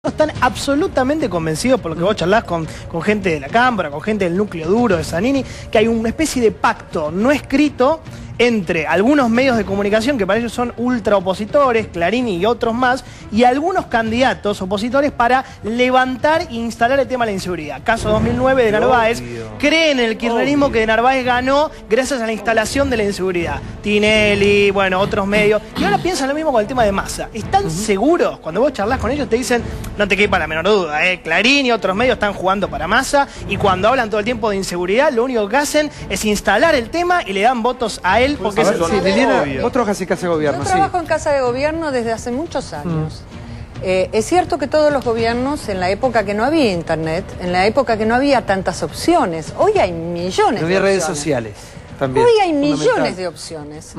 Están absolutamente convencidos, por lo que vos charlás con gente de la Cámara, con gente del núcleo duro de Zanini, que hay una especie de pacto no escrito entre algunos medios de comunicación que para ellos son ultra opositores, Clarín y otros más, y algunos candidatos opositores para levantar e instalar el tema de la inseguridad. Caso 2009 de Narváez, creen en el kirchnerismo que de Narváez ganó gracias a la instalación de la inseguridad. Tinelli, bueno, otros medios. Y ahora piensan lo mismo con el tema de Massa. ¿Están seguros? Cuando vos charlás con ellos te dicen, no te quepa la menor duda, Clarín y otros medios están jugando para Massa, y cuando hablan todo el tiempo de inseguridad, lo único que hacen es instalar el tema y le dan votos a él porque es Liliana, vos trabajas en Casa de Gobierno. Yo trabajo en Casa de Gobierno desde hace muchos años. Es cierto que todos los gobiernos, en la época que no había internet, en la época que no había tantas opciones, hoy hay millones de opciones. No había redes sociales también. Hoy hay millones de opciones.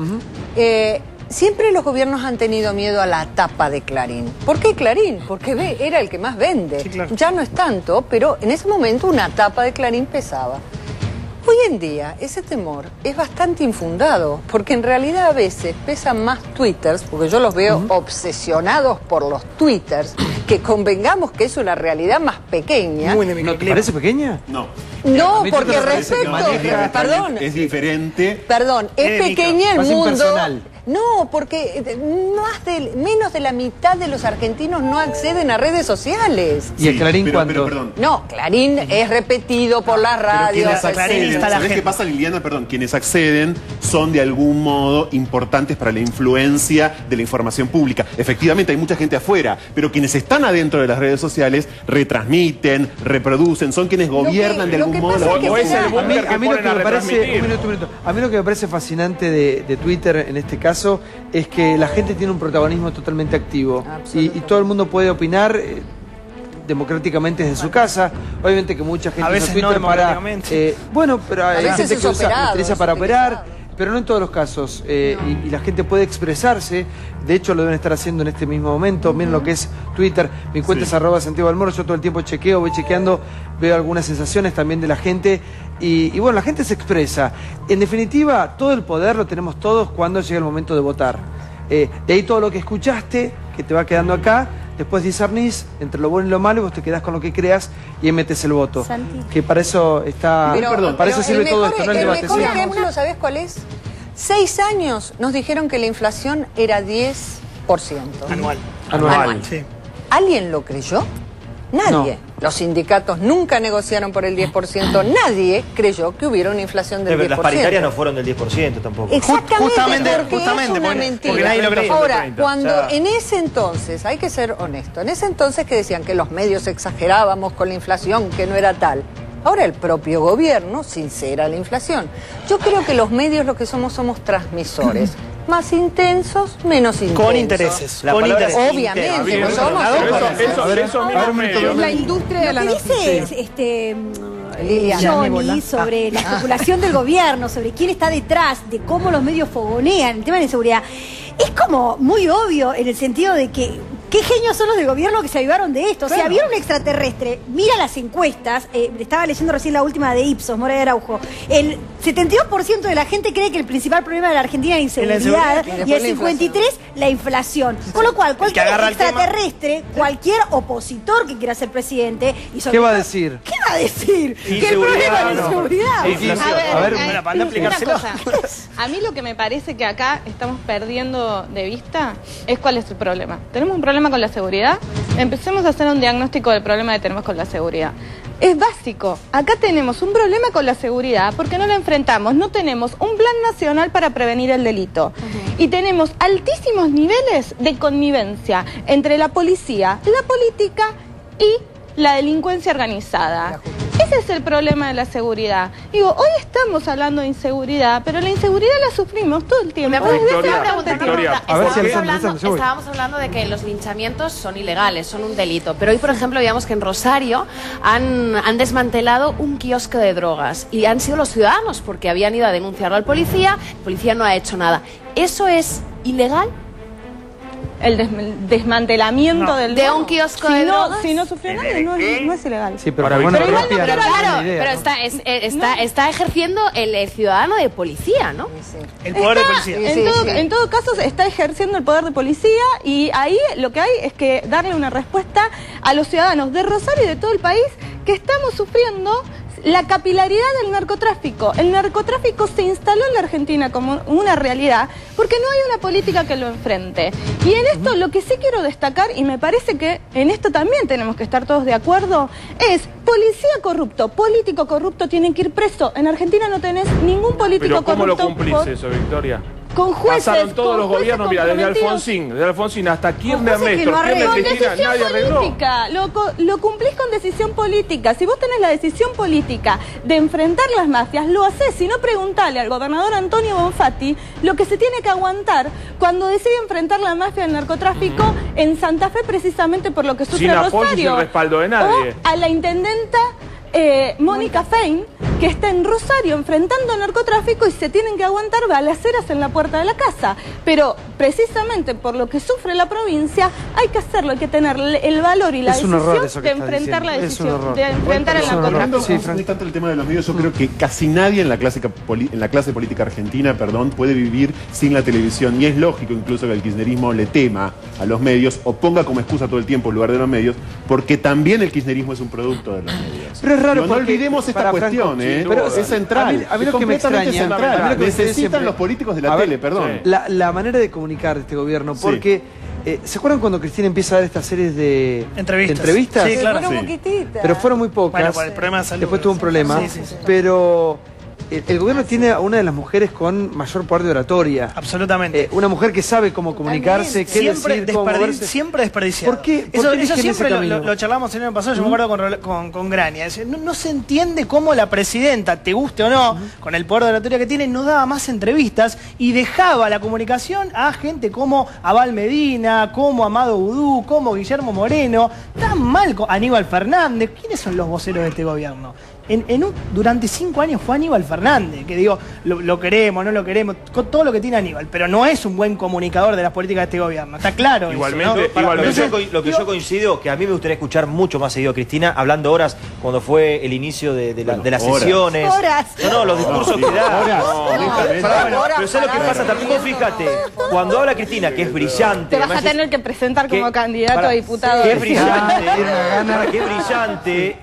Siempre los gobiernos han tenido miedo a la tapa de Clarín. ¿Por qué Clarín? Porque era el que más vende. Sí, claro. Ya no es tanto, pero en ese momento una tapa de Clarín pesaba. Hoy en día ese temor es bastante infundado, porque en realidad a veces pesan más twitters, porque yo los veo obsesionados por los twitters, que convengamos que es una realidad más pequeña. ¿No te parece pequeña? No. No, porque respecto, perdón, es diferente. Perdón, es pequeña el mundo. Impersonal. No, porque menos de la mitad de los argentinos no acceden a redes sociales. ¿Y el Clarín cuánto? Perdón. No, Clarín es repetido por las radios. ¿Sabés qué pasa, Liliana? Perdón, quienes acceden son de algún modo importantes para la influencia de la información pública. Efectivamente, hay mucha gente afuera, pero quienes están adentro de las redes sociales retransmiten, reproducen, son quienes gobiernan de algún modo. O es el búnker que ponen a retransmitir. A mí lo que me parece fascinante de Twitter en este caso es que la gente tiene un protagonismo totalmente activo y todo el mundo puede opinar democráticamente desde su casa. Obviamente que mucha gente a veces Twitter no democráticamente. Bueno, pero hay gente que utiliza para operar, pero no en todos los casos. Y la gente puede expresarse. De hecho, lo deben estar haciendo en este mismo momento. Miren lo que es Twitter. Mi cuenta es @SantiagoDelmoro. Yo todo el tiempo chequeo, voy chequeando, veo algunas sensaciones también de la gente. Y bueno, la gente se expresa. En definitiva, todo el poder lo tenemos todos cuando llega el momento de votar. De ahí todo lo que escuchaste, que te va quedando acá, después discernís entre lo bueno y lo malo y vos te quedás con lo que creas y ahí metes el voto. Santi. Que para eso está... para eso sirve todo esto, no el debate. El mejor ejemplo, ¿sabés cuál es? 6 años nos dijeron que la inflación era 10%. Anual. Sí. ¿Alguien lo creyó? Nadie. No. Los sindicatos nunca negociaron por el 10%. Nadie creyó que hubiera una inflación del 10%. Pero las paritarias no fueron del 10% tampoco. Exactamente, porque es una porque mentira. nadie lo creyó. Ahora, cuando en ese entonces, hay que ser honesto, en ese entonces que decían que los medios exagerábamos con la inflación, que no era tal. Ahora el propio gobierno sincera la inflación. Yo creo que los medios lo que somos transmisores. Más intensos, menos intensos. Con intereses. Obviamente. No somos Es la industria de la noticia. Johnny, sobre la especulación del gobierno, sobre quién está detrás, de cómo los medios fogonean el tema de la inseguridad. Es como muy obvio en el sentido de que qué genios son los del gobierno que se avivaron de esto. O sea, vieron un extraterrestre, mira las encuestas, estaba leyendo recién la última de Ipsos, Moreira Araujo, el 72% de la gente cree que el principal problema de la Argentina es la inseguridad y el 53% la inflación. Con lo cual, cualquier extraterrestre, cualquier opositor que quiera ser presidente... ¿Qué va a decir? ¿Qué va a decir? Que el problema es la inseguridad. A ver, para aplicárselo. A mí lo que me parece que acá estamos perdiendo de vista es cuál es el problema. Tenemos un problema con la seguridad, empecemos a hacer un diagnóstico del problema que tenemos con la seguridad. Es básico, acá tenemos un problema con la seguridad porque no la enfrentamos, no tenemos un plan nacional para prevenir el delito y tenemos altísimos niveles de connivencia entre la policía, la política y la delincuencia organizada. Ese es el problema de la seguridad. Digo, hoy estamos hablando de inseguridad, pero la inseguridad la sufrimos todo el tiempo. Estábamos hablando de que los linchamientos son ilegales, son un delito. Pero hoy, por ejemplo, veíamos que en Rosario han desmantelado un kiosco de drogas y han sido los ciudadanos porque habían ido a denunciarlo al policía, el policía no ha hecho nada. ¿Eso es ilegal? el desmantelamiento de un kiosco de drogas. Si no sufrió nadie, no es ilegal. Sí, pero está ejerciendo el ciudadano de policía, ¿no? El poder de policía. En todo caso, está ejerciendo el poder de policía y ahí lo que hay es que darle una respuesta a los ciudadanos de Rosario y de todo el país que estamos sufriendo la capilaridad del narcotráfico. El narcotráfico se instaló en la Argentina como una realidad porque no hay una política que lo enfrente. Y en esto lo que sí quiero destacar, y me parece que en esto también tenemos que estar todos de acuerdo, es policía corrupto, político corrupto tienen que ir preso. En Argentina no tenés ningún político corrupto. ¿Pero cómo lo cumplís eso, Victoria? Con jueces, pasaron todos los gobiernos, mira, desde Alfonsín hasta Kirchner, Néstor, con decisión política, lo cumplís con decisión política. Si vos tenés la decisión política de enfrentar las mafias, lo hacés. Si no, preguntale al gobernador Antonio Bonfatti lo que se tiene que aguantar cuando decide enfrentar la mafia del narcotráfico en Santa Fe, precisamente por lo que sufre Rosario. Sin apoyo y sin respaldo de nadie. O a la intendenta Mónica Fein, que está en Rosario enfrentando el narcotráfico y se tienen que aguantar balaceras en la puerta de la casa. Pero precisamente por lo que sufre la provincia hay que hacerlo, hay que tener el valor y la decisión de enfrentar la decisión, de enfrentar el narcotráfico. Sí, no tanto el tema de los medios, yo creo que casi nadie en la clase política argentina, puede vivir sin la televisión, y es lógico incluso que el kirchnerismo le tema a los medios o ponga como excusa todo el tiempo el lugar de los medios, porque también el kirchnerismo es un producto de los medios. Pero es raro, no olvidemos esta cuestión, pero es central. A mí lo que me extraña, necesitan los políticos de la tele, perdón. La manera de comunicar de este gobierno, porque ¿se acuerdan cuando Cristina empieza a dar estas series de entrevistas? Sí, claro. Pero fueron muy pocas. Bueno, por el problema de salud. Después tuvo un problema. Sí. Pero el gobierno tiene a una de las mujeres con mayor poder de oratoria. Absolutamente. Una mujer que sabe cómo comunicarse, qué decir, cómo moverse. Siempre desperdiciado. ¿Por qué? Eso siempre lo charlamos el año pasado, yo me acuerdo con Grania. No se entiende cómo la presidenta, te guste o no, con el poder de oratoria que tiene, no daba más entrevistas y dejaba la comunicación a gente como Abal Medina, como Amado Vudú, como Guillermo Moreno, tan mal con Aníbal Fernández. ¿Quiénes son los voceros de este gobierno? Durante 5 años fue Aníbal Fernández, que digo, lo queremos, no lo queremos, con todo lo que tiene Aníbal, pero no es un buen comunicador de las políticas de este gobierno, está claro. Igualmente, eso, ¿no? Igualmente. Lo que yo coincido, que a mí me gustaría escuchar mucho más seguido a Cristina, hablando horas, cuando fue el inicio de las sesiones. Horas. No, los discursos que da. Pero ¿sabes lo que pasa? También vos fíjate, cuando habla Cristina, que es brillante. Te vas a tener que presentar como candidato a diputado. Que es brillante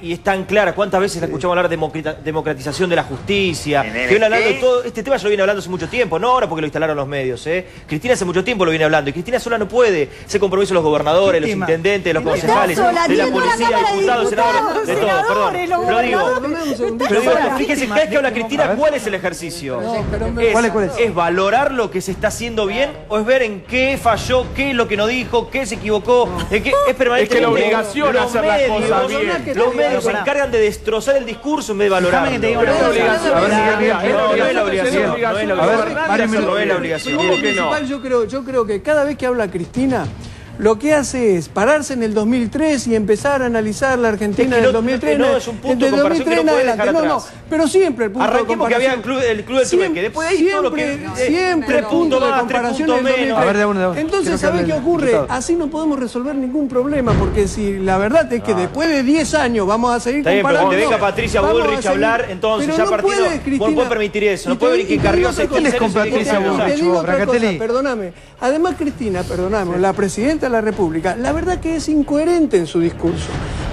y es tan clara. ¿Cuántas veces la escuchamos hablar de democratización de la justicia? Que viene hablando de todo este tema, ya lo viene hablando hace mucho tiempo, no ahora porque lo instalaron los medios. Cristina hace mucho tiempo lo viene hablando, y Cristina sola no puede. Ese compromiso de los gobernadores, los intendentes, los concejales, de la policía, diputados, senadores, de todo, perdón. Pero digo, fíjense, cada vez que habla Cristina, ¿cuál es el ejercicio? ¿Es valorar lo que se está haciendo bien o es ver en qué falló, qué es lo que no dijo, qué se equivocó? Es permanentemente. Es que la obligación es hacer las cosas bien. Los medios se encargan de destrozar el discurso en vez de valorarlo. No es la obligación. Yo creo que cada vez que habla Cristina, lo que hace es pararse en el 2003 y empezar a analizar la Argentina del 2003. No, es un punto de comparación que no puede dejar atrás. Pero siempre el punto de comparación. Que había el club del Trueque. Después de ahí todo lo que... Siempre el punto de comparación del 2003. Entonces, ¿sabés qué ocurre? Así no podemos resolver ningún problema, porque si la verdad es que después de 10 años vamos a seguir comparando... Pero venga Patricia Bullrich a hablar, entonces ya partido... No puede permitir eso. No puede venir que Carrió se con Patricia Bullrich. Perdóname. Además, Cristina, perdóname, la presidenta de la República, la verdad que es incoherente en su discurso,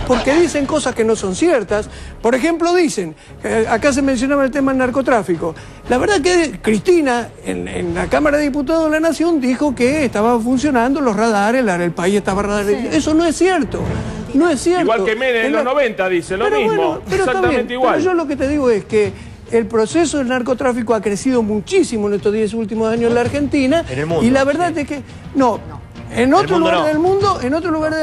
porque dicen cosas que no son ciertas. Por ejemplo, dicen, acá se mencionaba el tema del narcotráfico, la verdad que Cristina en la Cámara de Diputados de la Nación dijo que estaban funcionando los radares, el país estaba radares. Eso no es cierto. No es cierto. Igual que Menem en los 90 dice lo mismo. Bueno, pero exactamente igual. Pero yo lo que te digo es que el proceso del narcotráfico ha crecido muchísimo en estos 10 últimos años en la Argentina. En el mundo, y la verdad es que en otro lugar del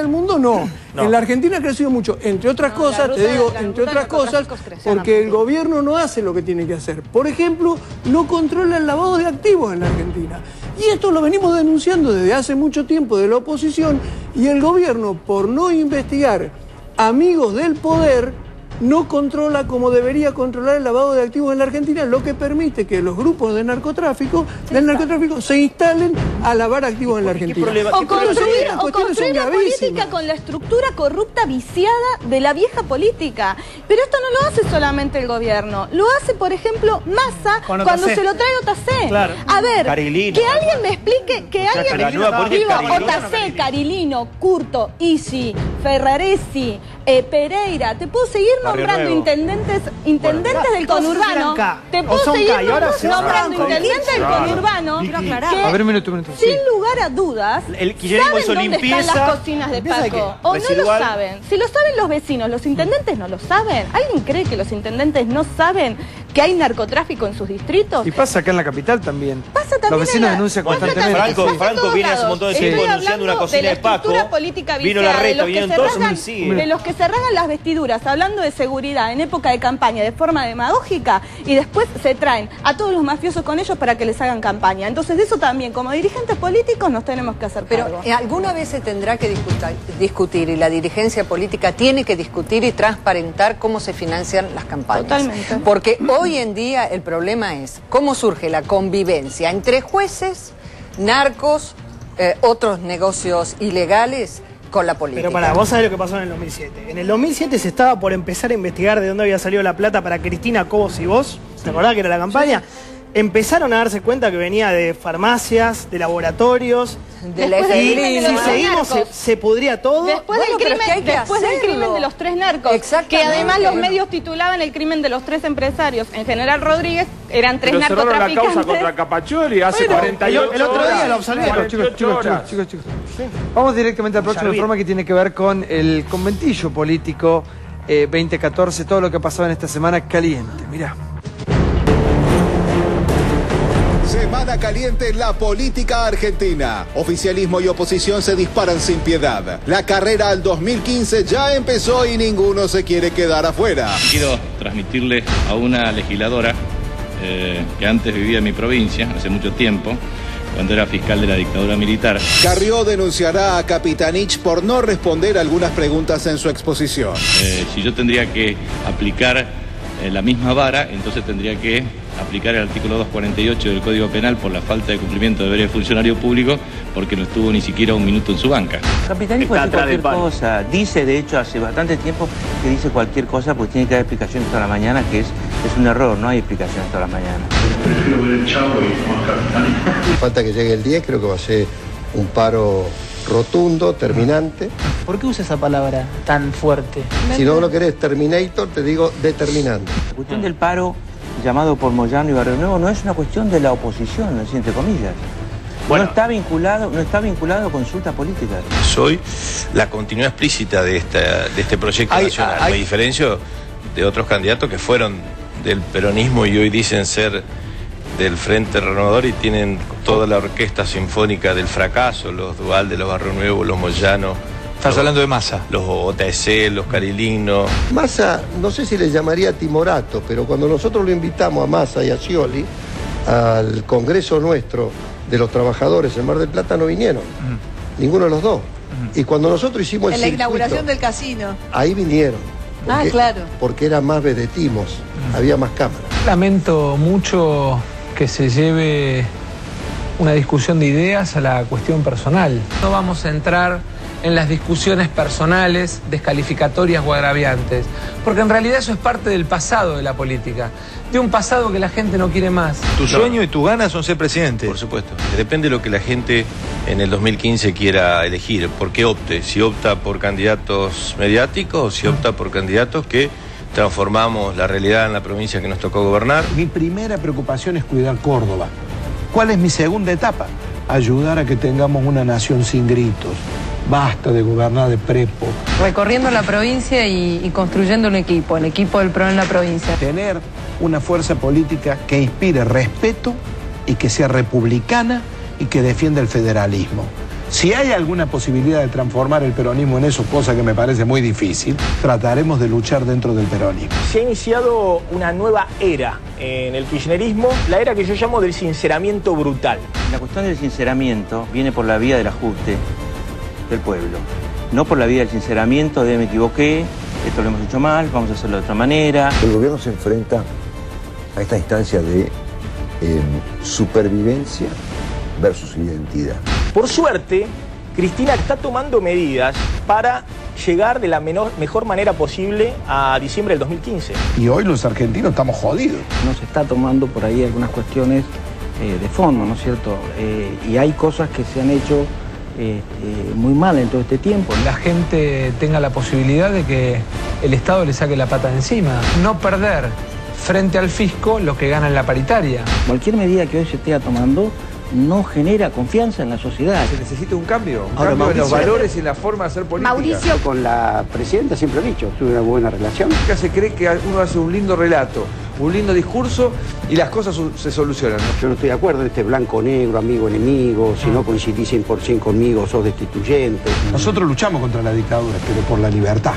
mundo no. En la Argentina ha crecido mucho, entre otras cosas, te digo, entre otras cosas, porque el gobierno no hace lo que tiene que hacer. Por ejemplo, no controla el lavado de activos en la Argentina. Y esto lo venimos denunciando desde hace mucho tiempo de la oposición, y el gobierno, por no investigar amigos del poder, no controla como debería controlar el lavado de activos en la Argentina, lo que permite que los grupos de narcotráfico se instalen a lavar activos en la Argentina. O construir la política con la estructura corrupta viciada de la vieja política. Pero esto no lo hace solamente el gobierno, lo hace, por ejemplo, Massa cuando se lo trae Otacé. Claro. A ver, Carilino, que alguien me explique, que alguien me diga, Otacé, Carilino, Curto, Isi, Ferraresi, Pereira, te puedo seguir nombrando intendentes del conurbano. Te puedo seguir nombrando intendentes del conurbano. A ver, un minuto. Sin lugar a dudas, ¿saben dónde están las cocinas de Paco? ¿O no lo saben? Si lo saben los vecinos, los intendentes no lo saben. ¿Alguien cree que los intendentes no saben que hay narcotráfico en sus distritos? Y pasa acá en la capital también. Pasa también. Los vecinos denuncian constantemente. Franco viene hace un montón de tiempo denunciando una cocina de Paco. Vino la reta, vinieron todos y sigue. De los que se rasgan las vestiduras hablando de seguridad en época de campaña de forma demagógica y después se traen a todos los mafiosos con ellos para que les hagan campaña. Entonces de eso también, como dirigentes políticos, nos tenemos que hacer cargo. Pero alguna vez se tendrá que discutir y la dirigencia política tiene que discutir y transparentar cómo se financian las campañas. Totalmente. Porque hoy en día el problema es cómo surge la convivencia entre jueces, narcos, otros negocios ilegales con la política. Pero vos sabés lo que pasó en el 2007. En el 2007 se estaba por empezar a investigar de dónde había salido la plata para Cristina, Cobos y vos. ¿Te acordás que era la campaña? Sí. Empezaron a darse cuenta que venía de farmacias, de laboratorios. De la y si seguimos se pudría todo. Después del crimen de los 3 narcos. Que además los medios titulaban el crimen de los 3 empresarios. En General Rodríguez eran 3 narcotraficantes. La causa contra Capaccioli hace 48 horas. El otro día lo absolvieron. Chicos. Vamos directamente al próximo informe que tiene que ver con el conventillo político 2014. Todo lo que ha pasado en esta semana caliente. Mirá. Semana caliente en la política argentina. Oficialismo y oposición se disparan sin piedad. La carrera al 2015 ya empezó y ninguno se quiere quedar afuera. Quiero transmitirle a una legisladora que antes vivía en mi provincia, hace mucho tiempo, cuando era fiscal de la dictadura militar. Carrió denunciará a Capitanich por no responder algunas preguntas en su exposición. Si yo tendría que aplicar la misma vara, entonces tendría que aplicar el artículo 248 del Código Penal por la falta de cumplimiento de deberes de funcionario público porque no estuvo ni siquiera un minuto en su banca. Capitanich puede decir cualquier cosa. Dice, de hecho, hace bastante tiempo que dice cualquier cosa porque tiene que dar explicaciones toda la mañana, que es un error, no hay explicaciones toda la mañana. Prefiero ver el Chavo y más Capitanich. Falta que llegue el 10, creo que va a ser un paro rotundo, terminante. ¿Por qué usa esa palabra tan fuerte? Si no lo querés Terminator, te digo determinante. La cuestión del paro llamado por Moyano y Barrio Nuevo no es una cuestión de la oposición, entre comillas. Bueno, no está vinculado a consulta política. Soy la continuidad explícita de este proyecto nacional. Me diferencio de otros candidatos que fueron del peronismo y hoy dicen ser del Frente Renovador y tienen toda la orquesta sinfónica del fracaso, los Duhalde, los Barrio Nuevo, los Moyano. Estás hablando de Massa. Los OTC, los Carilino. Massa, no sé si le llamaría timorato, pero cuando nosotros lo invitamos a Massa y a Scioli al congreso nuestro de los trabajadores en Mar del Plata no vinieron. Ninguno de los dos. Y cuando nosotros hicimos en la inauguración del casino. Ahí vinieron. Porque, claro. Porque era más vedetimos, había más cámaras. Lamento mucho que se lleve una discusión de ideas a la cuestión personal. No vamos a entrar en las discusiones personales, descalificatorias o agraviantes, porque en realidad eso es parte del pasado de la política, de un pasado que la gente no quiere más. Tu sueño y tu gana son ser presidente. Por supuesto. Depende de lo que la gente en el 2015 quiera elegir, por qué opte, si opta por candidatos mediáticos o si opta por candidatos que transformamos la realidad en la provincia que nos tocó gobernar. Mi primera preocupación es cuidar Córdoba. ¿Cuál es mi segunda etapa? Ayudar a que tengamos una nación sin gritos. Basta de gobernar de prepo. Recorriendo la provincia y construyendo un equipo, el equipo del PRO en la provincia. Tener una fuerza política que inspire respeto y que sea republicana y que defienda el federalismo. Si hay alguna posibilidad de transformar el peronismo en eso, cosa que me parece muy difícil, trataremos de luchar dentro del peronismo. Se ha iniciado una nueva era en el kirchnerismo, la era que yo llamo del sinceramiento brutal. La cuestión del sinceramiento viene por la vía del ajuste del pueblo, no por la vía del sinceramiento de me equivoqué, esto lo hemos hecho mal, vamos a hacerlo de otra manera. El gobierno se enfrenta a esta instancia de supervivencia versus identidad. Por suerte, Cristina está tomando medidas para llegar de la mejor manera posible a diciembre del 2015. Y hoy los argentinos estamos jodidos. Nos está tomando por ahí algunas cuestiones de fondo, ¿no es cierto? Y hay cosas que se han hecho muy mal en todo este tiempo. La gente tenga la posibilidad de que el Estado le saque la pata de encima. No perder frente al fisco lo que gana en la paritaria. Cualquier medida que hoy se esté tomando no genera confianza en la sociedad. Se necesita un cambio en los valores y en la forma de hacer política. Mauricio, con la presidenta siempre he dicho, tuve una buena relación. Nunca se cree que uno hace un lindo relato, un lindo discurso y las cosas se solucionan. Yo no estoy de acuerdo en este blanco-negro, amigo-enemigo, si no coincidís 100% conmigo, sos destituyente. Nosotros luchamos contra la dictadura, pero por la libertad,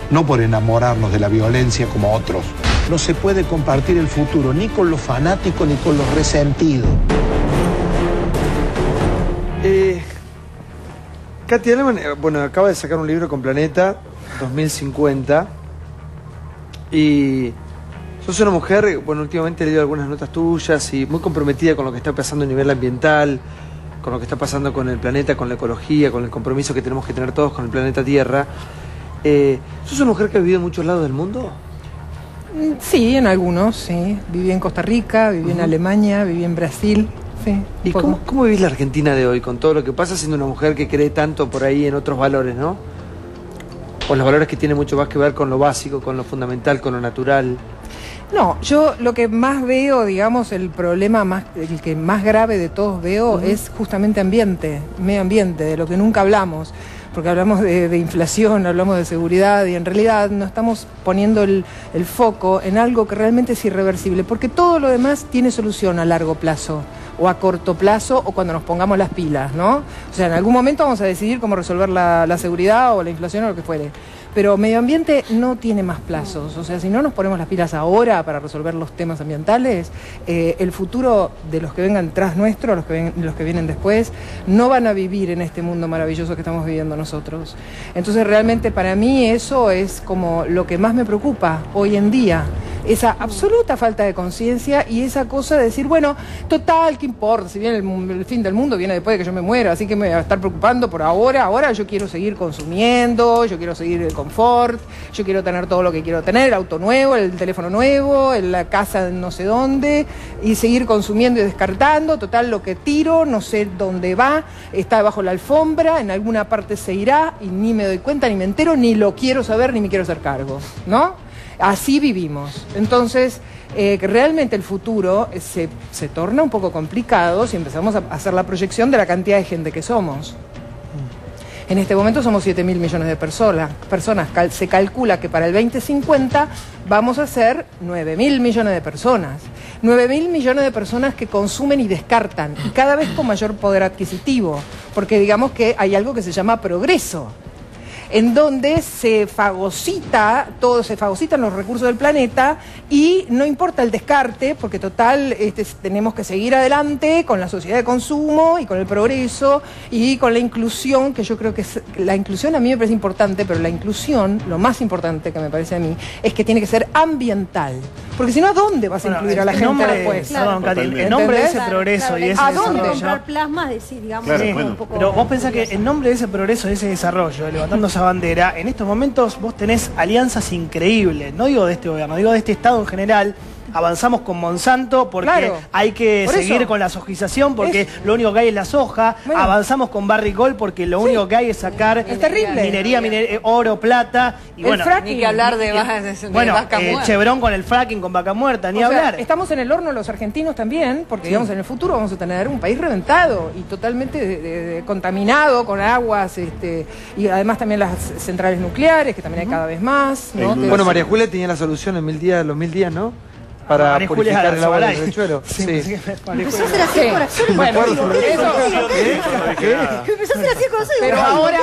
no por enamorarnos de la violencia como otros. No se puede compartir el futuro ni con los fanáticos ni con los resentidos. Katy Aleman, bueno, acaba de sacar un libro con Planeta 2050 y sos una mujer, bueno, últimamente he leído algunas notas tuyas y muy comprometida con lo que está pasando a nivel ambiental, con lo que está pasando con el planeta, con la ecología, con el compromiso que tenemos que tener todos con el planeta Tierra. ¿Sos una mujer que ha vivido en muchos lados del mundo? Sí, en algunos, sí. Viví en Costa Rica, viví en Alemania, viví en Brasil. Sí, ¿Y cómo vivís la Argentina de hoy con todo lo que pasa siendo una mujer que cree tanto por ahí en otros valores, ¿no? Con los valores que tienen mucho más que ver con lo básico, con lo fundamental, con lo natural. No, yo lo que más veo, digamos, el problema el que más grave de todos veo es justamente ambiente, medio ambiente, de lo que nunca hablamos. Porque hablamos de inflación, hablamos de seguridad y en realidad no estamos poniendo el foco en algo que realmente es irreversible, porque todo lo demás tiene solución a largo plazo o a corto plazo o cuando nos pongamos las pilas, ¿no? O sea, en algún momento vamos a decidir cómo resolver la seguridad o la inflación o lo que fuere. Pero medio ambiente no tiene más plazos. O sea, si no nos ponemos las pilas ahora para resolver los temas ambientales, el futuro de los que vengan tras nuestro, los que vienen después, no van a vivir en este mundo maravilloso que estamos viviendo nosotros. Entonces, realmente para mí eso es como lo que más me preocupa hoy en día. Esa absoluta falta de conciencia y esa cosa de decir, bueno, total, ¿qué importa? Si viene el fin del mundo, viene después de que yo me muera, así que me voy a estar preocupando por ahora. Ahora yo quiero seguir consumiendo, yo quiero seguir el confort, yo quiero tener todo lo que quiero tener, el auto nuevo, el teléfono nuevo, la casa no sé dónde, y seguir consumiendo y descartando. Total, lo que tiro, no sé dónde va, está debajo de la alfombra, en alguna parte se irá y ni me doy cuenta, ni me entero, ni lo quiero saber, ni me quiero hacer cargo, ¿no? Así vivimos. Entonces, que realmente el futuro se torna un poco complicado si empezamos a hacer la proyección de la cantidad de gente que somos. En este momento somos 7.000 millones de personas. Se calcula que para el 2050 vamos a ser 9.000 millones de personas. 9.000 millones de personas que consumen y descartan, y cada vez con mayor poder adquisitivo, porque digamos que hay algo que se llama progreso, en donde se fagocitan los recursos del planeta y no importa el descarte, porque total tenemos que seguir adelante con la sociedad de consumo y con el progreso y con la inclusión, que yo creo que la inclusión a mí me parece importante, pero la inclusión, lo más importante que me parece a mí, es que tiene que ser ambiental. Porque si no, ¿a dónde vas a incluir a la gente después? Claro, en nombre de ese progreso y de ese desarrollo. Comprar plasma, digamos, un poco. Pero vos pensás que en nombre de ese progreso, de ese desarrollo, levantando esa bandera, en estos momentos vos tenés alianzas increíbles. No digo de este gobierno, digo de este Estado en general. Avanzamos con Monsanto porque hay que seguir con la sojización porque lo único que hay es la soja. Bueno. Avanzamos con Barrick porque lo único que hay es sacar minería, oro, plata. Y el fracking. Ni que hablar de vaca muerta. Chevron con el fracking, con vaca muerta, ni hablar. Estamos en el horno los argentinos también, porque digamos en el futuro vamos a tener un país reventado y totalmente contaminado con aguas, y además también las centrales nucleares, que también hay cada vez más, ¿no? Bueno, María Julia tenía la solución en los 1000 días, ¿no? Para purificar el agua del riachuelo. Sí. Empezó a ser así por acción. Bueno, empezó a ser así con pero ahora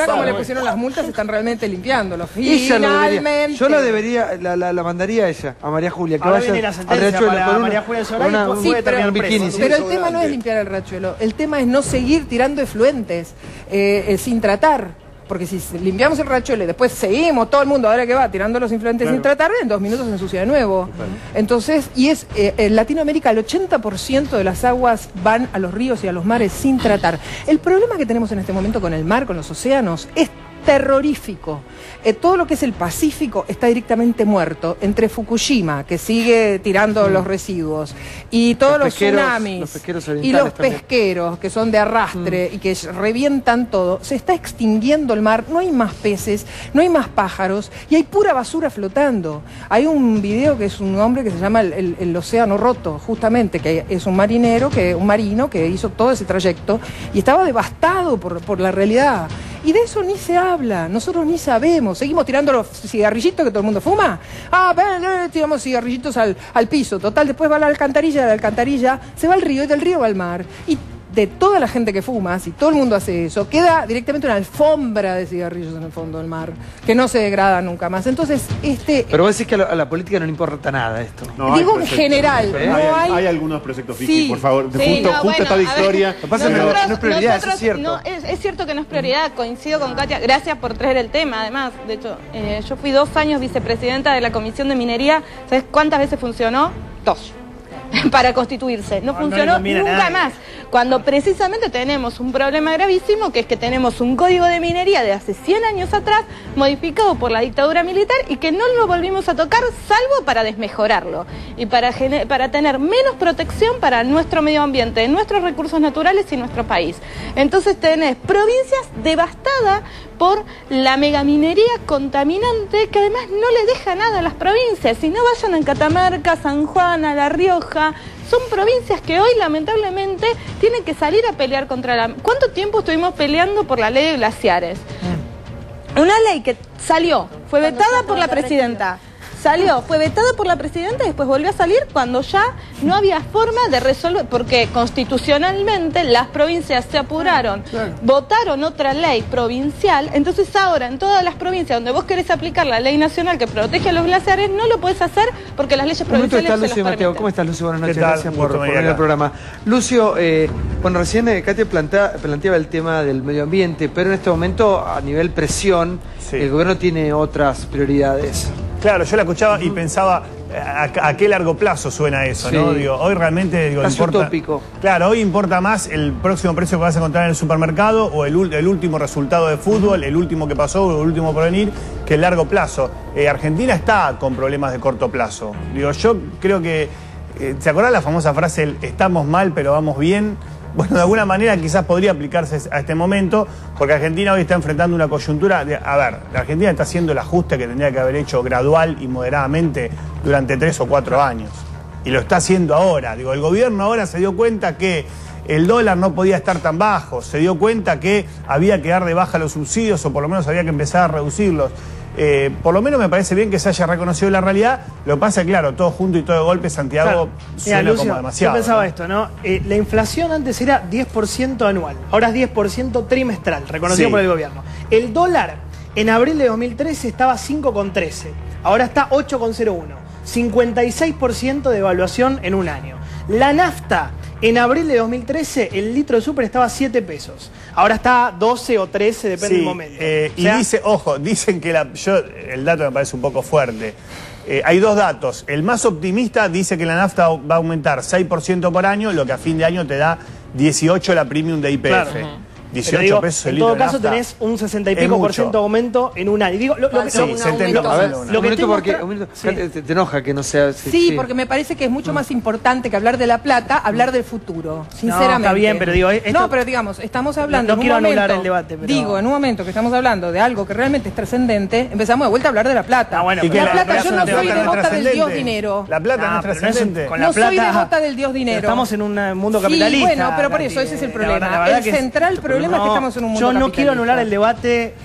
como le pusieron las multas, están realmente limpiándolo. Finalmente. Yo la mandaría a ella, a María Julia, que ahora vaya viene la sentencia para María Julia Solari, pero el tema no es limpiar el riachuelo, el tema es no seguir tirando efluentes sin tratar. porque si limpiamos el riachuelo y después seguimos todo el mundo, ahora que va, tirando los influentes sin tratar, en 2 minutos se ensucia de nuevo. Entonces, y es en Latinoamérica el 80% de las aguas van a los ríos y a los mares sin tratar. El problema que tenemos en este momento con el mar, con los océanos, es terrorífico. Todo lo que es el Pacífico está directamente muerto. Entre Fukushima, que sigue tirando los residuos, y todos los tsunamis, y los pesqueros, que son de arrastre y que revientan todo, se está extinguiendo el mar, no hay más peces, no hay más pájaros, y hay pura basura flotando. Hay un video que es un hombre que se llama el Océano Roto, justamente, que es un marino que hizo todo ese trayecto, y estaba devastado por la realidad. Y de eso ni se habla, nosotros ni sabemos. Seguimos tirando los cigarrillitos que todo el mundo fuma. Tiramos cigarrillitos al piso. Total, después va a la alcantarilla se va al río y del río va al mar. Y de toda la gente que fuma, si todo el mundo hace eso, queda directamente una alfombra de cigarrillos en el fondo del mar, que no se degrada nunca más. Entonces, Pero vos decís que a la política no le importa nada esto. No, digo en general. Hay algunos proyectos, Vicky, por favor. Justo esta victoria. Lo que pasa es que no es prioridad, eso es cierto. No, es cierto que no es prioridad, coincido con Katia. Gracias por traer el tema, además. De hecho, yo fui 2 años vicepresidenta de la Comisión de Minería. ¿Sabes cuántas veces funcionó? 2. Para constituirse. No funcionó nunca más. Cuando precisamente tenemos un problema gravísimo, que es que tenemos un código de minería de hace 100 años atrás, modificado por la dictadura militar, y que no lo volvimos a tocar, salvo para desmejorarlo y para tener menos protección para nuestro medio ambiente, nuestros recursos naturales y nuestro país. Entonces tenés provincias devastadas por la megaminería contaminante, que además no le deja nada a las provincias. Si no, vayan a Catamarca, San Juan, a La Rioja. Son provincias que hoy lamentablemente tienen que salir a pelear contra la... ¿Cuánto tiempo estuvimos peleando por la ley de glaciares? Una ley que salió, fue vetada por la presidenta. Fue vetada por la presidenta y después volvió a salir cuando ya no había forma de resolver, porque constitucionalmente las provincias se apuraron, votaron otra ley provincial, entonces ahora en todas las provincias donde vos querés aplicar la ley nacional que protege a los glaciares, no lo podés hacer porque las leyes provinciales se los permiten. ¿Cómo estás, Lucio? Buenas noches, gracias por venir al programa. Lucio, bueno, recién Katia planteaba el tema del medio ambiente, pero en este momento a nivel presión, el gobierno tiene otras prioridades. Claro, yo la escuchaba y pensaba a qué largo plazo suena eso, ¿no? Digo, hoy realmente importa, utópico. Claro, hoy importa más el próximo precio que vas a encontrar en el supermercado o el último resultado de fútbol, el último que pasó o el último por venir, que el largo plazo. Argentina está con problemas de corto plazo. Digo, yo creo que, ¿se acuerdan la famosa frase, estamos mal pero vamos bien? Bueno, de alguna manera quizás podría aplicarse a este momento, porque Argentina hoy está enfrentando una coyuntura la Argentina está haciendo el ajuste que tendría que haber hecho gradual y moderadamente durante 3 o 4 años. Y lo está haciendo ahora. Digo, el gobierno ahora se dio cuenta que el dólar no podía estar tan bajo, se dio cuenta que había que dar de baja los subsidios, o por lo menos había que empezar a reducirlos. Por lo menos me parece bien que se haya reconocido la realidad. Lo que pasa es, claro, todo junto y todo de golpe, Santiago, suena Lucio, como demasiado. Yo pensaba esto, ¿no? La inflación antes era 10% anual, ahora es 10% trimestral, reconocido por el gobierno. El dólar en abril de 2013 estaba 5,13, ahora está 8,01, 56% de devaluación en un año. La nafta, en abril de 2013, el litro de súper estaba a 7 pesos. Ahora está 12 o 13, depende del momento. Dicen que el dato me parece un poco fuerte. Hay 2 datos. El más optimista dice que la nafta va a aumentar 6% por año, lo que a fin de año te da 18 la premium de YPF. Claro. 18 pesos el litro de nafta. En todo caso tenés un 60 y pico % de aumento en un año. Digo, te enoja que no sea... Sí, porque me parece que es mucho más importante que hablar de La Plata, hablar del futuro, sinceramente. No, está bien, pero digo... No, pero digamos, estamos hablando... No quiero anular el debate, pero... Digo, en un momento que estamos hablando de algo que realmente es trascendente, empezamos de vuelta a hablar de La Plata. Bueno, La Plata, yo no soy devota del dios dinero. La Plata no es trascendente. No soy devota del dios dinero. Estamos en un mundo capitalista. Sí, bueno, pero por eso ese es el problema. El central problema es que estamos en un mundo Yo no quiero anular el debate